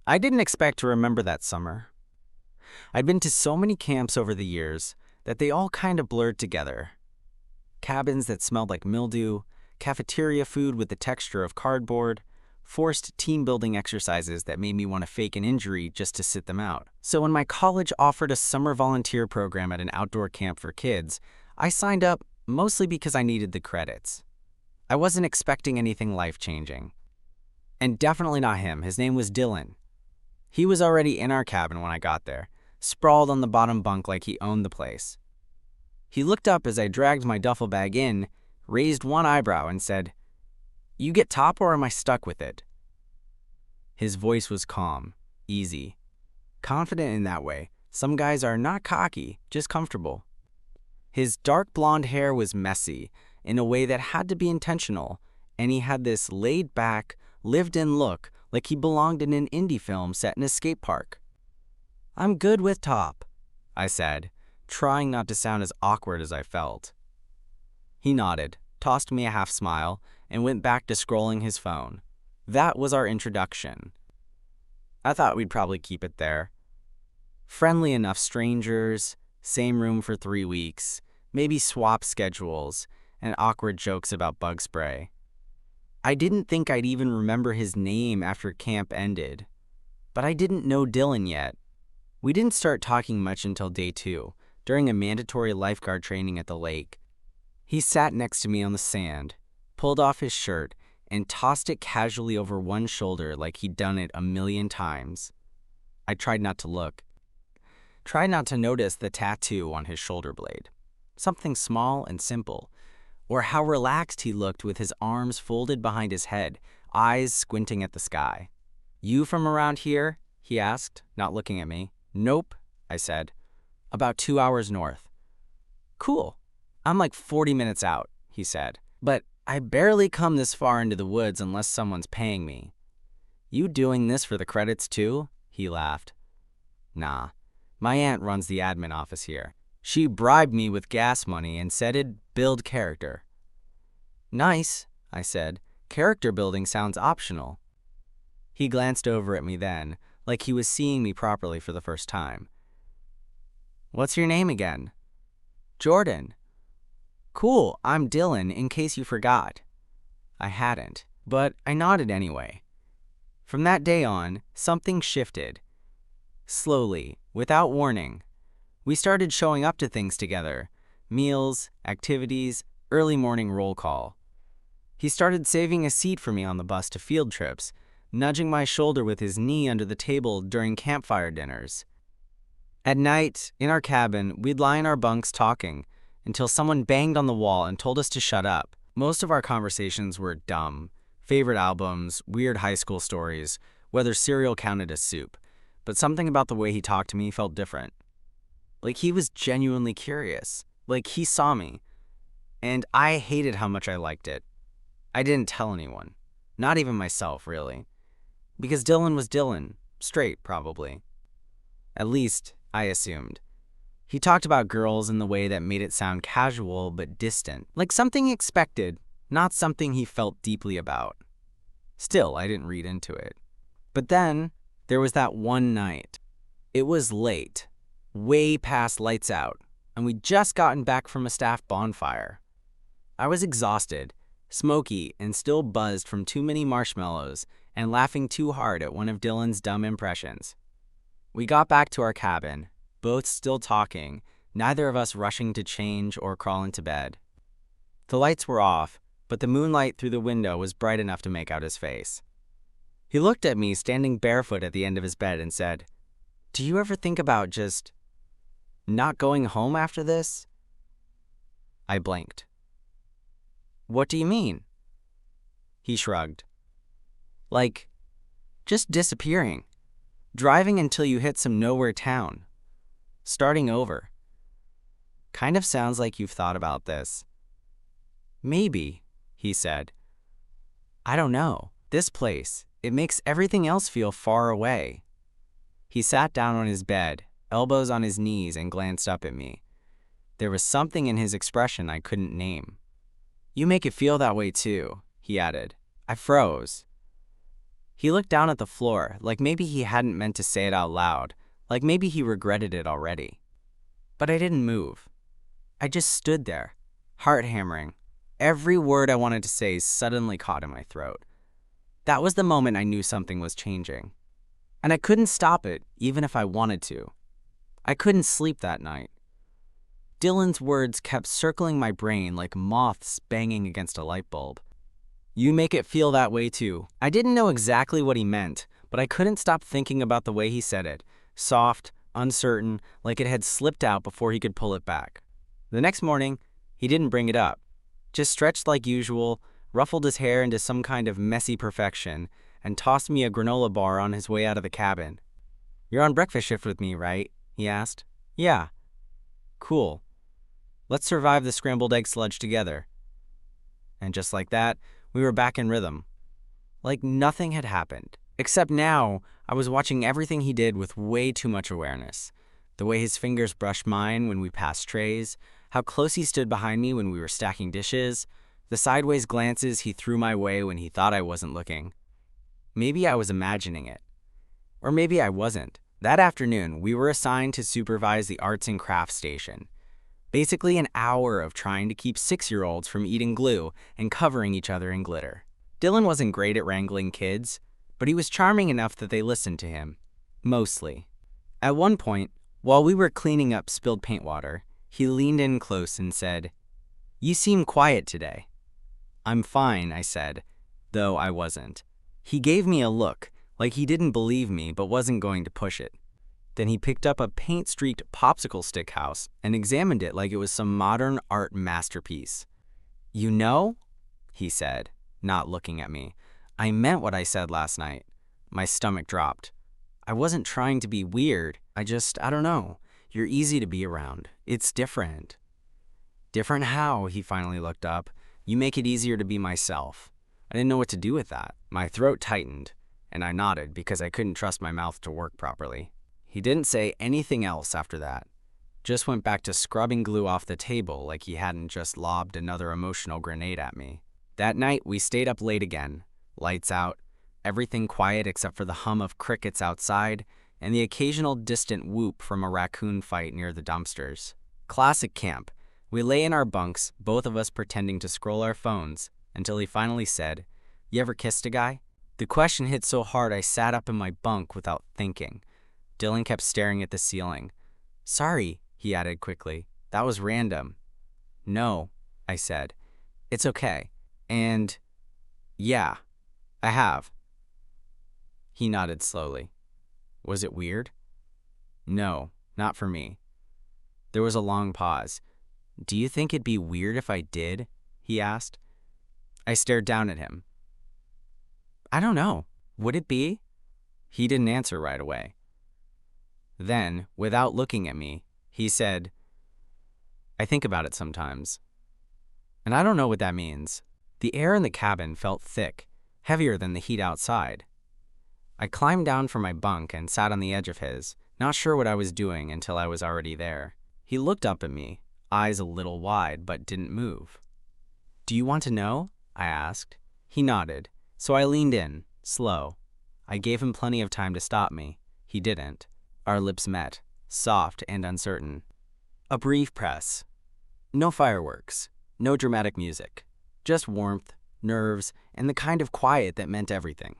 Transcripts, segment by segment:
I didn't expect to remember that summer. I'd been to so many camps over the years that they all kind of blurred together. Cabins that smelled like mildew, cafeteria food with the texture of cardboard, forced team-building exercises that made me want to fake an injury just to sit them out. So when my college offered a summer volunteer program at an outdoor camp for kids, I signed up mostly because I needed the credits. I wasn't expecting anything life-changing. And definitely not him. His name was Dylan. He was already in our cabin when I got there, sprawled on the bottom bunk like he owned the place. He looked up as I dragged my duffel bag in, raised one eyebrow, and said, "You get top or am I stuck with it?" His voice was calm, easy, confident in that way. Some guys are not cocky, just comfortable. His dark blonde hair was messy in a way that had to be intentional, and he had this laid-back, lived-in look like he belonged in an indie film set in a skate park. "I'm good with top," I said, trying not to sound as awkward as I felt. He nodded, tossed me a half smile, and went back to scrolling his phone. That was our introduction. I thought we'd probably keep it there. Friendly enough strangers, same room for 3 weeks, maybe swap schedules, and awkward jokes about bug spray. I didn't think I'd even remember his name after camp ended. But I didn't know Dylan yet. We didn't start talking much until day 2, during a mandatory lifeguard training at the lake. He sat next to me on the sand, pulled off his shirt, and tossed it casually over one shoulder like he'd done it a million times. I tried not to look. Tried not to notice the tattoo on his shoulder blade. Something small and simple. Or how relaxed he looked with his arms folded behind his head, eyes squinting at the sky. "You from around here?" he asked, not looking at me. "Nope," I said. "About 2 hours north." "Cool. I'm like 40 minutes out," he said. "But I barely come this far into the woods unless someone's paying me." "You doing this for the credits too?" he laughed. "Nah. My aunt runs the admin office here. She bribed me with gas money and said it'd build character." "Nice," I said. "Character building sounds optional." He glanced over at me then, like he was seeing me properly for the first time. "What's your name again?" "Jordan." "Cool, I'm Dylan, in case you forgot." I hadn't, but I nodded anyway. From that day on, something shifted. Slowly, without warning. We started showing up to things together. Meals, activities, early morning roll call. He started saving a seat for me on the bus to field trips, nudging my shoulder with his knee under the table during campfire dinners. At night, in our cabin, we'd lie in our bunks talking until someone banged on the wall and told us to shut up. Most of our conversations were dumb. Favorite albums, weird high school stories, whether cereal counted as soup. But something about the way he talked to me felt different. Like he was genuinely curious. Like he saw me. And I hated how much I liked it. I didn't tell anyone. Not even myself, really. Because Dylan was Dylan. Straight, probably. At least, I assumed. He talked about girls in the way that made it sound casual but distant. Like something he expected, not something he felt deeply about. Still, I didn't read into it. But then, there was that one night. It was late. Way past lights out. And we'd just gotten back from a staff bonfire. I was exhausted, smoky, and still buzzed from too many marshmallows and laughing too hard at one of Dylan's dumb impressions. We got back to our cabin, both still talking, neither of us rushing to change or crawl into bed. The lights were off, but the moonlight through the window was bright enough to make out his face. He looked at me standing barefoot at the end of his bed and said, "Do you ever think about just not going home after this?" I blinked. "What do you mean?" He shrugged. "Like, just disappearing. Driving until you hit some nowhere town. Starting over. Kind of sounds like you've thought about this." "Maybe," he said. "I don't know. This place, it makes everything else feel far away." He sat down on his bed, elbows on his knees, and glanced up at me. There was something in his expression I couldn't name. "You make it feel that way too," he added. I froze. He looked down at the floor, like maybe he hadn't meant to say it out loud, like maybe he regretted it already. But I didn't move. I just stood there, heart hammering. Every word I wanted to say suddenly caught in my throat. That was the moment I knew something was changing. And I couldn't stop it, even if I wanted to. I couldn't sleep that night. Dylan's words kept circling my brain like moths banging against a light bulb. You make it feel that way too. I didn't know exactly what he meant, but I couldn't stop thinking about the way he said it. Soft, uncertain, like it had slipped out before he could pull it back. The next morning, he didn't bring it up. Just stretched like usual, ruffled his hair into some kind of messy perfection, and tossed me a granola bar on his way out of the cabin. "You're on breakfast shift with me, right?" he asked. "Yeah." "Cool. Let's survive the scrambled egg sludge together." And just like that, we were back in rhythm. Like nothing had happened. Except now, I was watching everything he did with way too much awareness. The way his fingers brushed mine when we passed trays, how close he stood behind me when we were stacking dishes, the sideways glances he threw my way when he thought I wasn't looking. Maybe I was imagining it. Or maybe I wasn't. That afternoon, we were assigned to supervise the arts and crafts station. Basically an hour of trying to keep 6-year-olds from eating glue and covering each other in glitter. Dylan wasn't great at wrangling kids, but he was charming enough that they listened to him. Mostly. At one point, while we were cleaning up spilled paint water, he leaned in close and said, "You seem quiet today." "I'm fine," I said, though I wasn't. He gave me a look, like he didn't believe me but wasn't going to push it. Then he picked up a paint-streaked popsicle stick house and examined it like it was some modern art masterpiece. "You know," he said, not looking at me, "I meant what I said last night." My stomach dropped. I wasn't trying to be weird. I don't know. You're easy to be around. It's different. "Different how?" He finally looked up. "You make it easier to be myself." I didn't know what to do with that. My throat tightened, and I nodded because I couldn't trust my mouth to work properly. He didn't say anything else after that. Just went back to scrubbing glue off the table like he hadn't just lobbed another emotional grenade at me. That night, we stayed up late again. Lights out, everything quiet except for the hum of crickets outside and the occasional distant whoop from a raccoon fight near the dumpsters. Classic camp. We lay in our bunks, both of us pretending to scroll our phones, until he finally said, "You ever kissed a guy?" The question hit so hard I sat up in my bunk without thinking. Dylan kept staring at the ceiling. "Sorry," he added quickly. "That was random." "No," I said. "It's okay. And yeah, I have." He nodded slowly. Was it weird? No, not for me. There was a long pause. "Do you think it'd be weird if I did?" he asked. I stared down at him. "I don't know. Would it be?" He didn't answer right away. Then, without looking at me, he said, "I think about it sometimes." And I don't know what that means. The air in the cabin felt thick, heavier than the heat outside. I climbed down from my bunk and sat on the edge of his, not sure what I was doing until I was already there. He looked up at me, eyes a little wide, but didn't move. "Do you want to know?" I asked. He nodded, so I leaned in, slow. I gave him plenty of time to stop me. He didn't. Our lips met, soft and uncertain. A brief press. No fireworks, no dramatic music. Just warmth, nerves, and the kind of quiet that meant everything.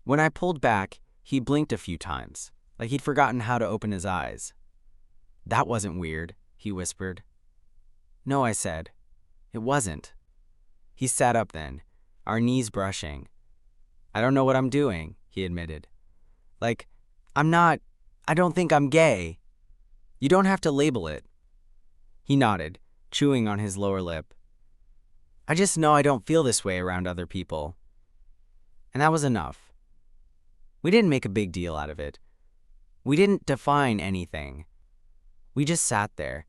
When I pulled back, he blinked a few times, like he'd forgotten how to open his eyes. "That wasn't weird," he whispered. "No," I said. "It wasn't." He sat up then, our knees brushing. "I don't know what I'm doing," he admitted. "Like, I don't think I'm gay. You don't have to label it." He nodded, chewing on his lower lip. "I just know I don't feel this way around other people." And that was enough. We didn't make a big deal out of it. We didn't define anything. We just sat there,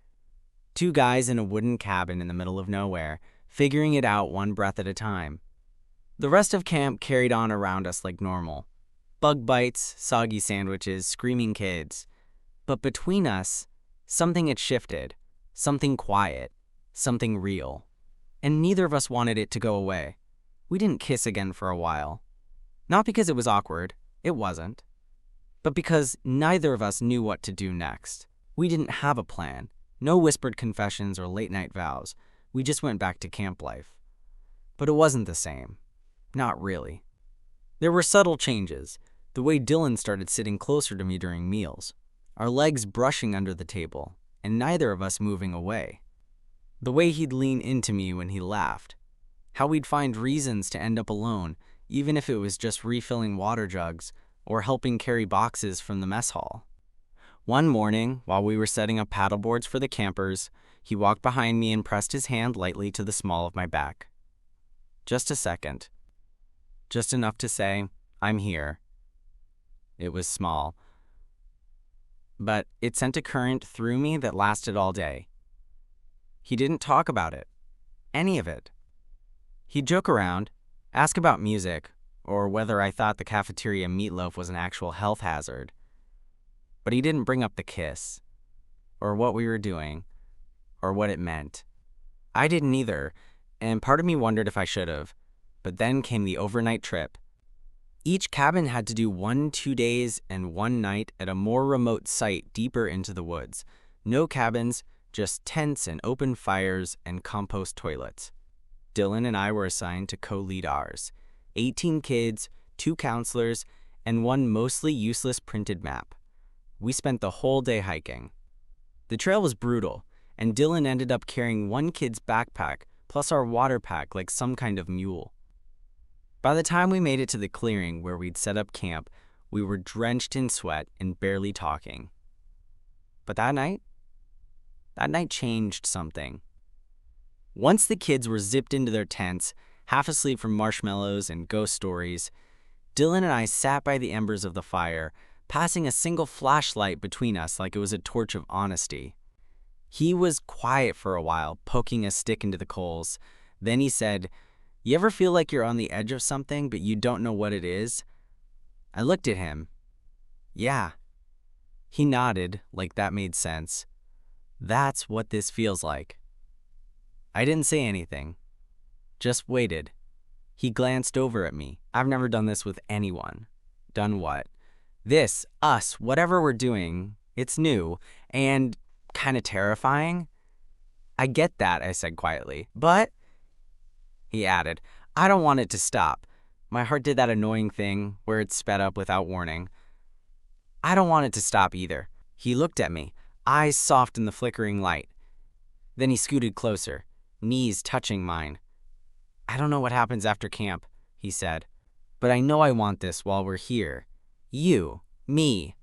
two guys in a wooden cabin in the middle of nowhere, figuring it out one breath at a time. The rest of camp carried on around us like normal. Bug bites, soggy sandwiches, screaming kids. But between us, something had shifted, something quiet, something real. And neither of us wanted it to go away. We didn't kiss again for a while. Not because it was awkward, it wasn't, but because neither of us knew what to do next. We didn't have a plan, no whispered confessions or late-night vows. We just went back to camp life. But it wasn't the same. Not really. There were subtle changes. The way Dylan started sitting closer to me during meals, our legs brushing under the table, and neither of us moving away. The way he'd lean into me when he laughed. How we'd find reasons to end up alone, even if it was just refilling water jugs or helping carry boxes from the mess hall. One morning, while we were setting up paddleboards for the campers, he walked behind me and pressed his hand lightly to the small of my back. Just a second. Just enough to say, "I'm here." It was small, but it sent a current through me that lasted all day. He didn't talk about it. Any of it. He'd joke around, ask about music, or whether I thought the cafeteria meatloaf was an actual health hazard. But he didn't bring up the kiss, or what we were doing, or what it meant. I didn't either, and part of me wondered if I should have. But then came the overnight trip. Each cabin had to do 1 2 days and 1 night at a more remote site deeper into the woods. No cabins, just tents and open fires and compost toilets. Dylan and I were assigned to co-lead ours. 18 kids, 2 counselors, and one mostly useless printed map. We spent the whole day hiking. The trail was brutal, and Dylan ended up carrying one kid's backpack plus our water pack like some kind of mule. By the time we made it to the clearing where we'd set up camp, we were drenched in sweat and barely talking. But that night changed something. Once the kids were zipped into their tents, half asleep from marshmallows and ghost stories, Dylan and I sat by the embers of the fire, passing a single flashlight between us like it was a torch of honesty. He was quiet for a while, poking a stick into the coals. Then he said, "You ever feel like you're on the edge of something, but you don't know what it is?" I looked at him. Yeah. He nodded, like that made sense. That's what this feels like. I didn't say anything. Just waited. He glanced over at me. I've never done this with anyone. Done what? This, us, whatever we're doing, it's new and kind of terrifying. I get that, I said quietly. But, he added, I don't want it to stop. My heart did that annoying thing where it sped up without warning. I don't want it to stop either. He looked at me, eyes soft in the flickering light. Then he scooted closer, knees touching mine. I don't know what happens after camp, he said, but I know I want this while we're here. You, me.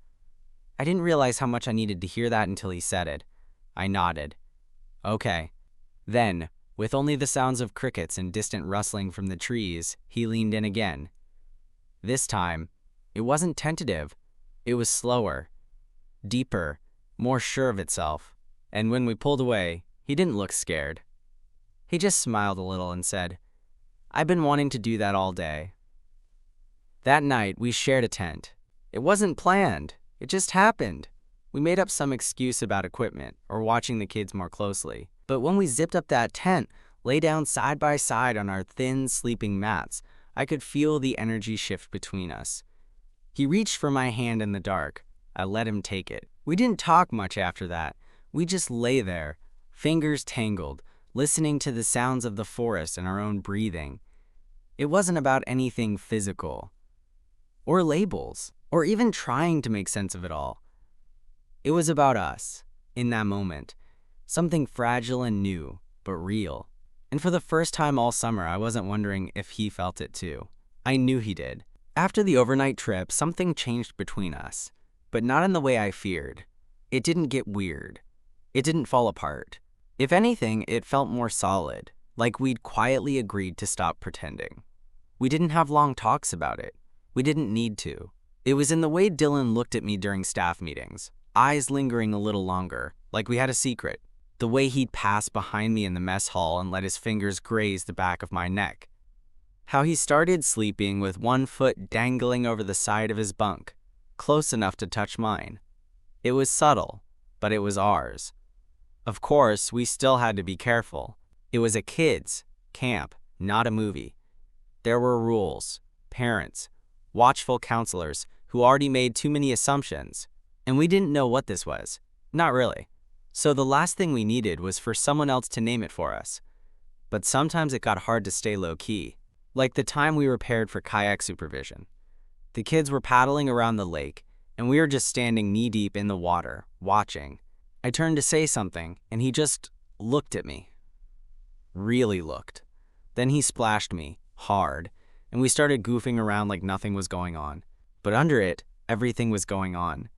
I didn't realize how much I needed to hear that until he said it. I nodded. Okay. Then, with only the sounds of crickets and distant rustling from the trees, he leaned in again. This time, it wasn't tentative. It was slower, deeper, more sure of itself. And when we pulled away, he didn't look scared. He just smiled a little and said, I've been wanting to do that all day. That night, we shared a tent. It wasn't planned. It just happened. We made up some excuse about equipment or watching the kids more closely. But when we zipped up that tent, lay down side by side on our thin, sleeping mats, I could feel the energy shift between us. He reached for my hand in the dark. I let him take it. We didn't talk much after that. We just lay there, fingers tangled, listening to the sounds of the forest and our own breathing. It wasn't about anything physical, or labels, or even trying to make sense of it all. It was about us, in that moment. Something fragile and new, but real. And for the first time all summer, I wasn't wondering if he felt it too. I knew he did. After the overnight trip, something changed between us, but not in the way I feared. It didn't get weird. It didn't fall apart. If anything, it felt more solid, like we'd quietly agreed to stop pretending. We didn't have long talks about it. We didn't need to. It was in the way Dylan looked at me during staff meetings, eyes lingering a little longer, like we had a secret. The way he'd pass behind me in the mess hall and let his fingers graze the back of my neck. How he started sleeping with one foot dangling over the side of his bunk, close enough to touch mine. It was subtle, but it was ours. Of course, we still had to be careful. It was a kids' camp, not a movie. There were rules, parents, watchful counselors who already made too many assumptions. And we didn't know what this was. Not really. So the last thing we needed was for someone else to name it for us. But sometimes it got hard to stay low-key. Like the time we were paired for kayak supervision. The kids were paddling around the lake, and we were just standing knee-deep in the water, watching. I turned to say something, and he just looked at me. Really looked. Then he splashed me, hard, and we started goofing around like nothing was going on. But under it, everything was going on.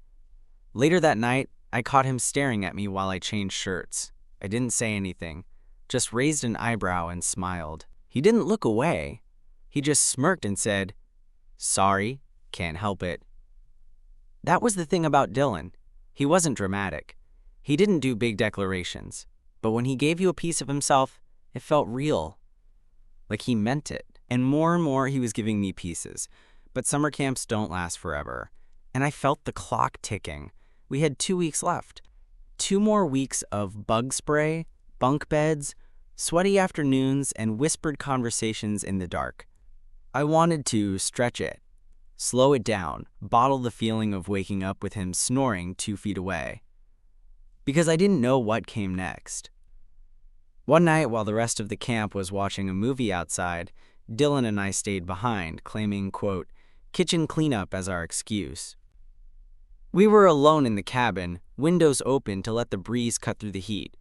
Later that night, I caught him staring at me while I changed shirts. I didn't say anything, just raised an eyebrow and smiled. He didn't look away. He just smirked and said, "Sorry, can't help it." That was the thing about Dylan. He wasn't dramatic. He didn't do big declarations. But when he gave you a piece of himself, it felt real. Like he meant it. And more he was giving me pieces. But summer camps don't last forever. And I felt the clock ticking. We had 2 weeks left. 2 more weeks of bug spray, bunk beds, sweaty afternoons, and whispered conversations in the dark. I wanted to stretch it, slow it down, bottle the feeling of waking up with him snoring 2 feet away. Because I didn't know what came next. One night, while the rest of the camp was watching a movie outside, Dylan and I stayed behind, claiming, quote, kitchen cleanup as our excuse. We were alone in the cabin, windows open to let the breeze cut through the heat.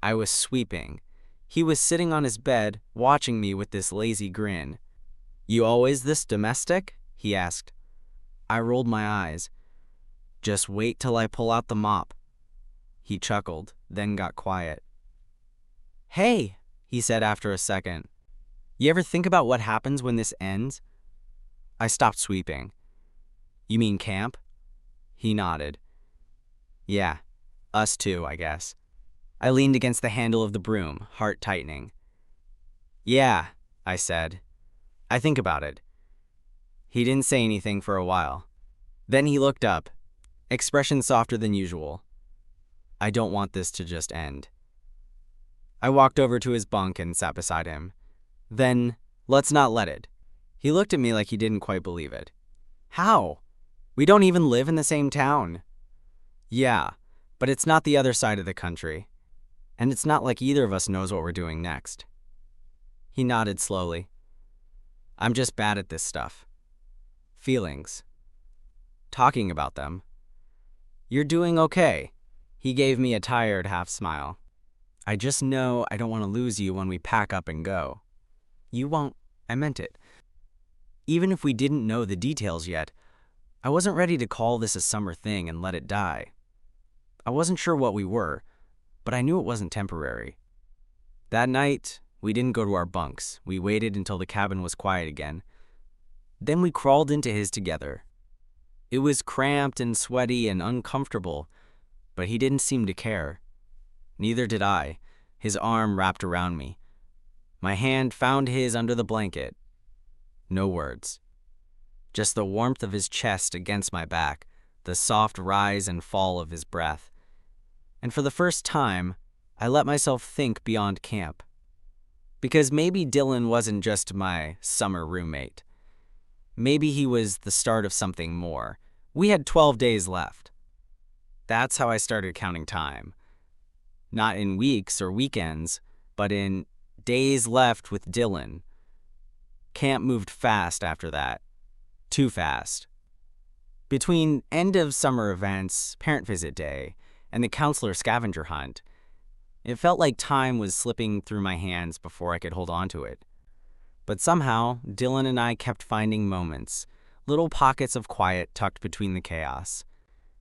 I was sweeping. He was sitting on his bed, watching me with this lazy grin. "You always this domestic?" he asked. I rolled my eyes. "Just wait till I pull out the mop." He chuckled, then got quiet. "Hey," he said after a second. "You ever think about what happens when this ends?" I stopped sweeping. "You mean camp?" He nodded. "Yeah, us too, I guess." I leaned against the handle of the broom, heart tightening. "Yeah," I said. "I think about it." He didn't say anything for a while. Then he looked up, expression softer than usual. "I don't want this to just end." I walked over to his bunk and sat beside him. "Then, let's not let it." He looked at me like he didn't quite believe it. "How? We don't even live in the same town." "Yeah, but it's not the other side of the country. And it's not like either of us knows what we're doing next." He nodded slowly. "I'm just bad at this stuff. Feelings. Talking about them." "You're doing okay." He gave me a tired half smile. "I just know I don't want to lose you when we pack up and go." "You won't." I meant it. Even if we didn't know the details yet, I wasn't ready to call this a summer thing and let it die. I wasn't sure what we were, but I knew it wasn't temporary. That night, we didn't go to our bunks. We waited until the cabin was quiet again. Then we crawled into his together. It was cramped and sweaty and uncomfortable, but he didn't seem to care. Neither did I, his arm wrapped around me. My hand found his under the blanket. No words. Just the warmth of his chest against my back, the soft rise and fall of his breath. And for the first time, I let myself think beyond camp. Because maybe Dylan wasn't just my summer roommate. Maybe he was the start of something more. We had 12 days left. That's how I started counting time. Not in weeks or weekends, but in days left with Dylan. Camp moved fast after that. Too fast. Between end of summer events, parent visit day, and the counselor scavenger hunt, it felt like time was slipping through my hands before I could hold on to it. But somehow, Dylan and I kept finding moments, little pockets of quiet tucked between the chaos.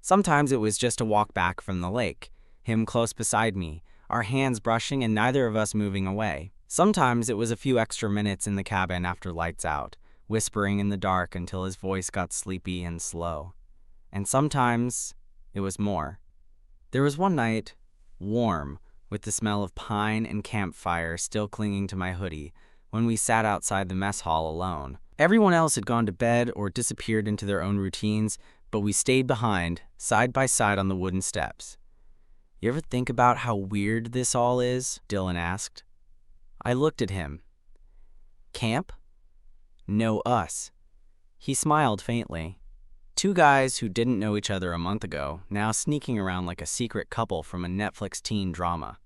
Sometimes it was just a walk back from the lake, him close beside me, our hands brushing and neither of us moving away. Sometimes it was a few extra minutes in the cabin after lights out, whispering in the dark until his voice got sleepy and slow. And sometimes it was more. There was one night, warm, with the smell of pine and campfire still clinging to my hoodie, when we sat outside the mess hall alone. Everyone else had gone to bed or disappeared into their own routines, but we stayed behind, side by side on the wooden steps. "You ever think about how weird this all is?" Dylan asked. I looked at him. "Camp?" "No, us." He smiled faintly. Two guys who didn't know each other a month ago, now sneaking around like a secret couple from a Netflix teen drama.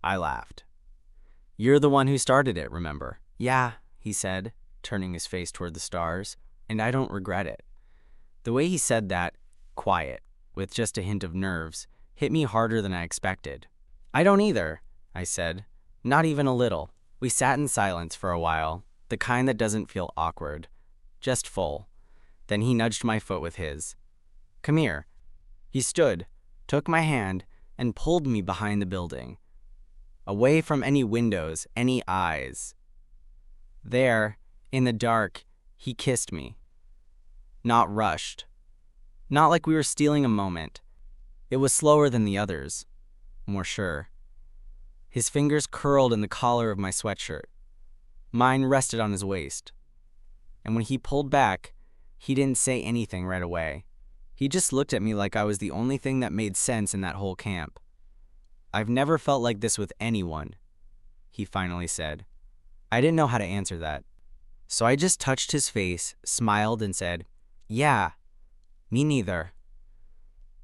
I laughed. You're the one who started it, remember? Yeah, he said, turning his face toward the stars, and I don't regret it. The way he said that, quiet, with just a hint of nerves, hit me harder than I expected. I don't either, I said. Not even a little. We sat in silence for a while, the kind that doesn't feel awkward, just full. Then he nudged my foot with his. Come here. He stood, took my hand, and pulled me behind the building. Away from any windows, any eyes. There, in the dark, he kissed me. Not rushed. Not like we were stealing a moment. It was slower than the others. More sure. His fingers curled in the collar of my sweatshirt. Mine rested on his waist. And when he pulled back, he didn't say anything right away. He just looked at me like I was the only thing that made sense in that whole camp. I've never felt like this with anyone, he finally said. I didn't know how to answer that. So I just touched his face, smiled, and said, Yeah, me neither.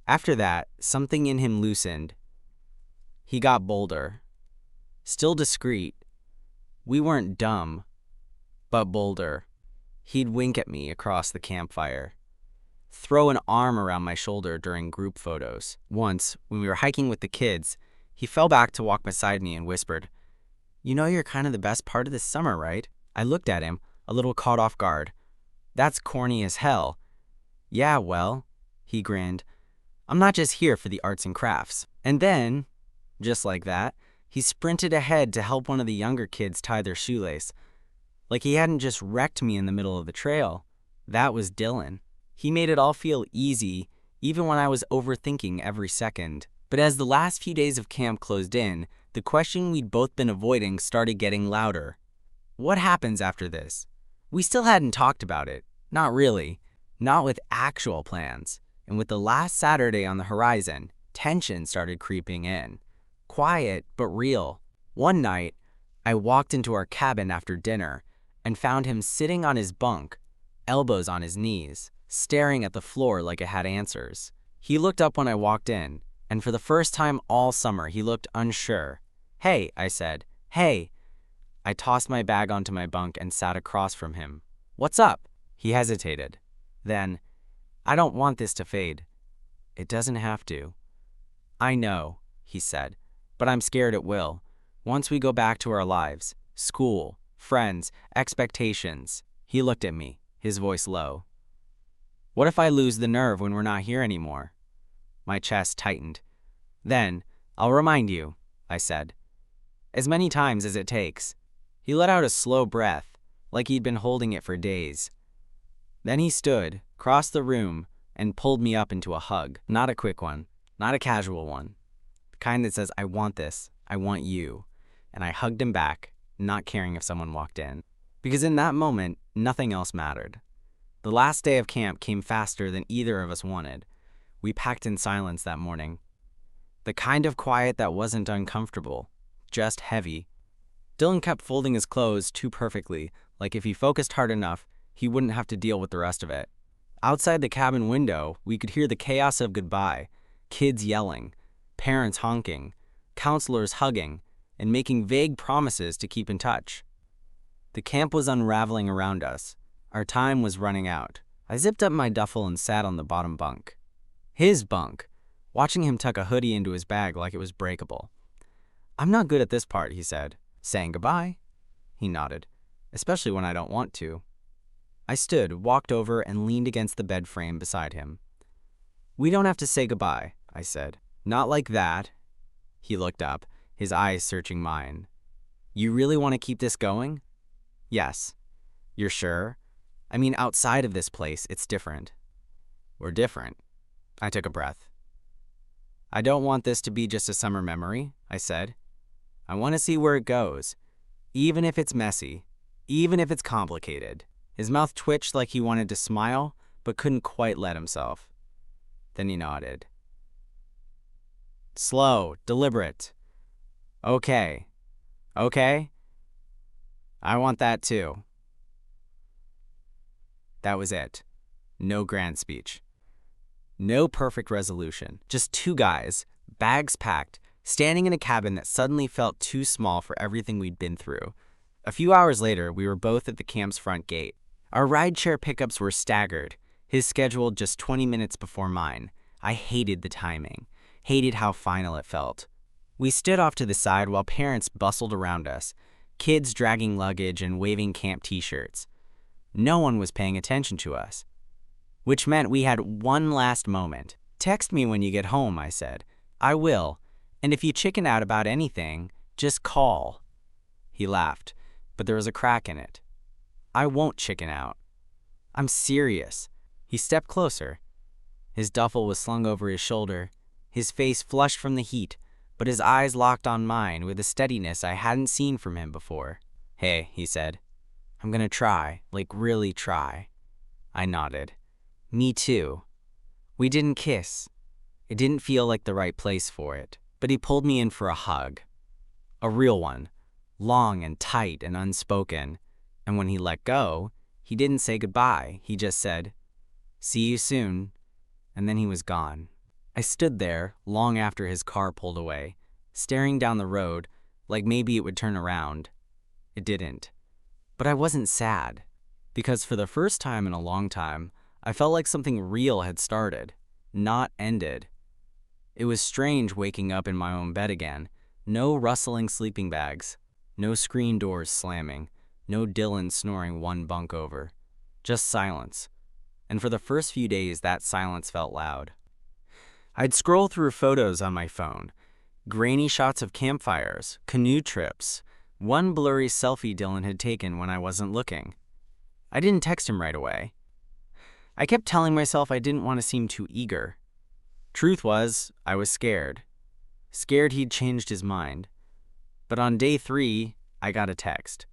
After that, something in him loosened. He got bolder. Still discreet. We weren't dumb, but bolder. He'd wink at me across the campfire. Throw an arm around my shoulder during group photos. Once, when we were hiking with the kids, he fell back to walk beside me and whispered, You know you're kind of the best part of this summer, right? I looked at him, a little caught off guard. That's corny as hell. Yeah, well, he grinned. I'm not just here for the arts and crafts. And then, just like that, he sprinted ahead to help one of the younger kids tie their shoelace. Like he hadn't just wrecked me in the middle of the trail. That was Dylan. He made it all feel easy, even when I was overthinking every second. But as the last few days of camp closed in, the question we'd both been avoiding started getting louder. What happens after this? We still hadn't talked about it. Not really. Not with actual plans. And with the last Saturday on the horizon, tension started creeping in. Quiet, but real. One night, I walked into our cabin after dinner and found him sitting on his bunk, elbows on his knees, staring at the floor like it had answers. He looked up when I walked in, and for the first time all summer, he looked unsure. Hey, I said. Hey. I tossed my bag onto my bunk and sat across from him. What's up? He hesitated. Then, I don't want this to fade. It doesn't have to. I know, he said, but I'm scared it will. Once we go back to our lives, school, friends, expectations. He looked at me, his voice low. What if I lose the nerve when we're not here anymore? My chest tightened. Then, I'll remind you, I said. As many times as it takes. He let out a slow breath, like he'd been holding it for days. Then he stood, crossed the room, and pulled me up into a hug. Not a quick one, not a casual one. The kind that says, I want this, I want you. And I hugged him back, not caring if someone walked in. Because in that moment, nothing else mattered. The last day of camp came faster than either of us wanted. We packed in silence that morning. The kind of quiet that wasn't uncomfortable, just heavy. Dylan kept folding his clothes too perfectly, like if he focused hard enough, he wouldn't have to deal with the rest of it. Outside the cabin window, we could hear the chaos of goodbye, kids yelling, parents honking, counselors hugging, and making vague promises to keep in touch. The camp was unraveling around us. Our time was running out. I zipped up my duffel and sat on the bottom bunk. His bunk, watching him tuck a hoodie into his bag like it was breakable. I'm not good at this part, he said. Saying goodbye? He nodded, especially when I don't want to. I stood, walked over, and leaned against the bed frame beside him. We don't have to say goodbye, I said. Not like that. He looked up, his eyes searching mine. You really want to keep this going? Yes. You're sure? I mean, outside of this place, it's different. We're different. I took a breath. I don't want this to be just a summer memory, I said. I want to see where it goes, even if it's messy, even if it's complicated. His mouth twitched like he wanted to smile, but couldn't quite let himself. Then he nodded. Slow, deliberate. Okay. Okay? I want that too. That was it. No grand speech. No perfect resolution. Just two guys, bags packed, standing in a cabin that suddenly felt too small for everything we'd been through. A few hours later, we were both at the camp's front gate. Our rideshare pickups were staggered, his scheduled just 20 minutes before mine. I hated the timing, hated how final it felt. We stood off to the side while parents bustled around us, kids dragging luggage and waving camp t-shirts. No one was paying attention to us, which meant we had one last moment. "Text me when you get home," I said. "I will, and if you chicken out about anything, just call." He laughed, but there was a crack in it. "I won't chicken out. I'm serious." He stepped closer. His duffel was slung over his shoulder, his face flushed from the heat, but his eyes locked on mine with a steadiness I hadn't seen from him before. "Hey," he said. "I'm gonna try, like really try." I nodded. "Me too." We didn't kiss. It didn't feel like the right place for it, but he pulled me in for a hug. A real one, long and tight and unspoken. And when he let go, he didn't say goodbye. He just said, "See you soon." And then he was gone. I stood there long after his car pulled away, staring down the road like maybe it would turn around. It didn't. But I wasn't sad, because for the first time in a long time, I felt like something real had started, not ended. It was strange waking up in my own bed again. No rustling sleeping bags, no screen doors slamming, no Dylan snoring one bunk over. Just silence. And for the first few days, that silence felt loud. I'd scroll through photos on my phone. Grainy shots of campfires, canoe trips, one blurry selfie Dylan had taken when I wasn't looking. I didn't text him right away. I kept telling myself I didn't want to seem too eager. Truth was, I was scared. Scared he'd changed his mind. But on day 3, I got a text.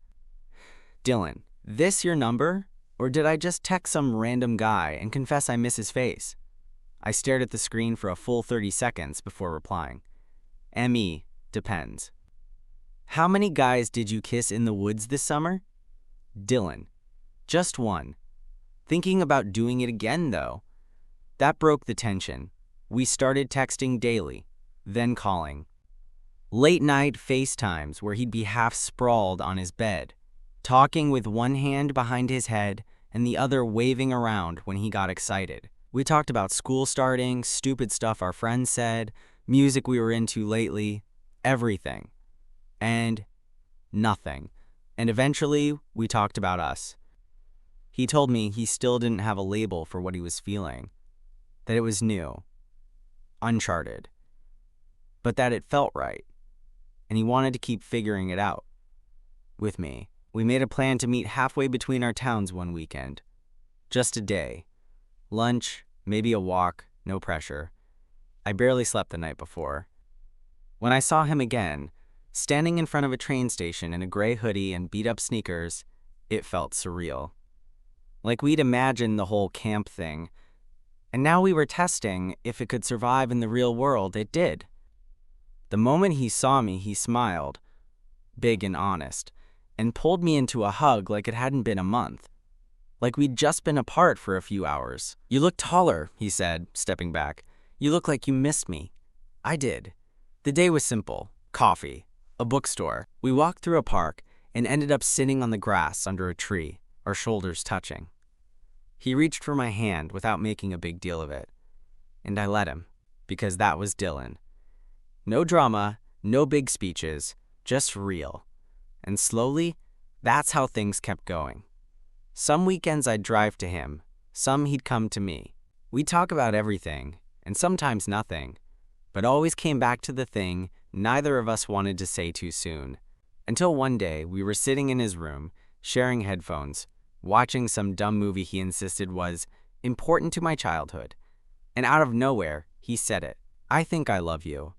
"Dylan, this your number? Or did I just text some random guy and confess I miss his face?" I stared at the screen for a full 30 seconds before replying. "ME, depends." "How many guys did you kiss in the woods this summer?" "Dylan, just one. Thinking about doing it again, though." That broke the tension. We started texting daily, then calling. Late night FaceTimes where he'd be half sprawled on his bed, talking with one hand behind his head and the other waving around when he got excited. We talked about school starting, stupid stuff our friends said, music we were into lately, everything. And nothing. And eventually, we talked about us. He told me he still didn't have a label for what he was feeling, that it was new, uncharted, but that it felt right, and he wanted to keep figuring it out. With me, we made a plan to meet halfway between our towns one weekend. Just a day. Lunch, maybe a walk, no pressure. I barely slept the night before. When I saw him again, standing in front of a train station in a gray hoodie and beat-up sneakers, it felt surreal. Like we'd imagined the whole camp thing, and now we were testing if it could survive in the real world. It did. The moment he saw me, he smiled, big and honest, and pulled me into a hug like it hadn't been a month. Like we'd just been apart for a few hours. "You look taller," he said, stepping back. "You look like you missed me." I did. The day was simple. Coffee, a bookstore. We walked through a park and ended up sitting on the grass under a tree, our shoulders touching. He reached for my hand without making a big deal of it. And I let him, because that was Dylan. No drama, no big speeches, just real. And slowly, that's how things kept going. Some weekends I'd drive to him, some he'd come to me. We'd talk about everything, and sometimes nothing, but always came back to the thing neither of us wanted to say too soon. Until one day, we were sitting in his room, sharing headphones, watching some dumb movie he insisted was important to my childhood. And out of nowhere, he said it. "I think I love you."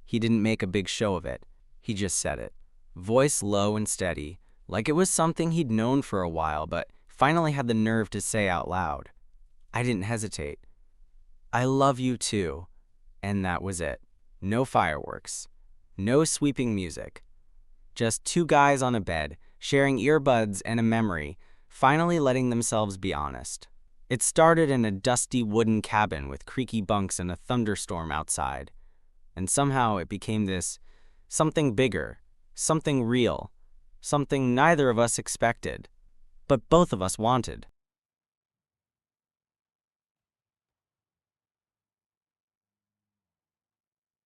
He didn't make a big show of it. He just said it. Voice low and steady, like it was something he'd known for a while, but finally had the nerve to say out loud. I didn't hesitate. "I love you too." And that was it. No fireworks. No sweeping music. Just two guys on a bed, sharing earbuds and a memory, finally letting themselves be honest. It started in a dusty wooden cabin with creaky bunks and a thunderstorm outside. And somehow it became this something bigger, something real, something neither of us expected, but both of us wanted.